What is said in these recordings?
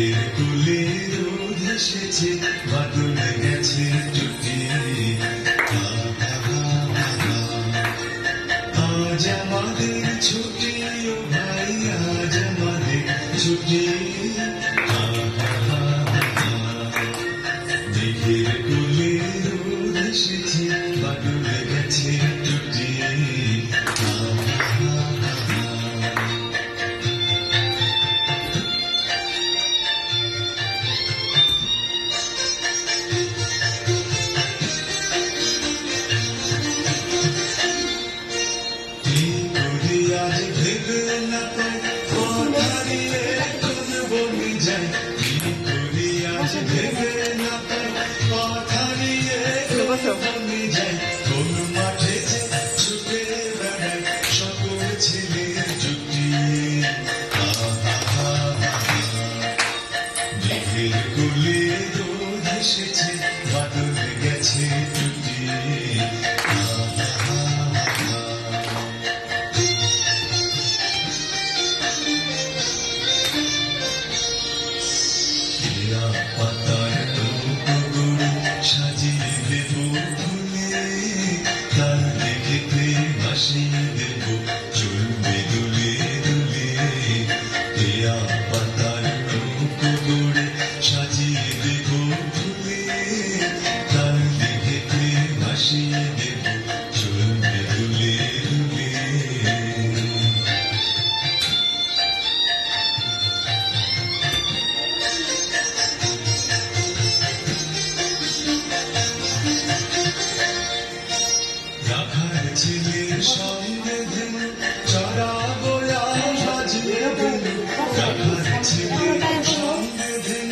মেঘের কোলে রোদ এসেছে, বাদল গেছে টুটি। আজ আমাদের ছুটি ও ভাই, আজ আমাদের ছুটি। মেঘের কোলে রোদ এসেছে, বাদল গেছে টুটি। আজ ভেবে না পাই পথারিয়ে কোন বনে যাই, আজ ভেবে না পাই পথারিয়ে কোন বনে যাই। কোন মাঠে যে ছুটে বেড়াই সকল ছেলে জুটি। মেঘের কোলে রোদ এসেছে, বাদল গেছে টুটি। পাতার টুকরো সাজিয়ে দেব ফুলে, তার দেখেতে ভাসিয়ে দেব চলবে দুলে দুলে। কেয়া পাতার টুকরো সাজিয়ে দেব ফুলে, তার দেখেতে ভাসিয়ে দেব চলবে দুলে দুলে। রাখার ছেলের সঙ্গে দিন চড়াবো সাজিয়ে দিন, রাখার ছেলের সঙ্গে দিন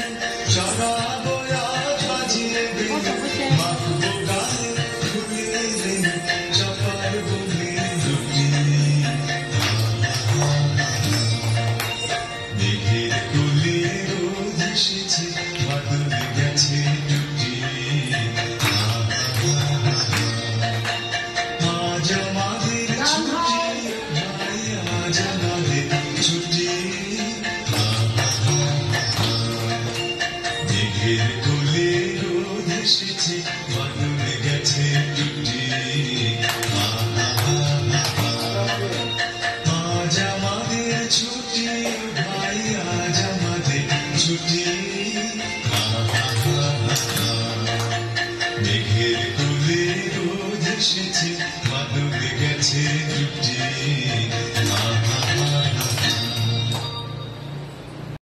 চড়াবো সাজিয়ে দিন। মাখবো গায়ে ফুলে দিন, চাপার বনে দুটি। মেঘের কোলে রোদ এসেছে, বাদল গেছে টুটি। আজ আমাদের ছুটি ভাই, আজ আমাদের ছুটি। মেঘের কোলে রোদ এসেছে, বাদল গেছে টুটি। আজ আমাদের ছুটি ভাই, আজ আমাদের ছুটি। মেঘের কোলে রোদ এসেছে, বাদল গেছে টুটি।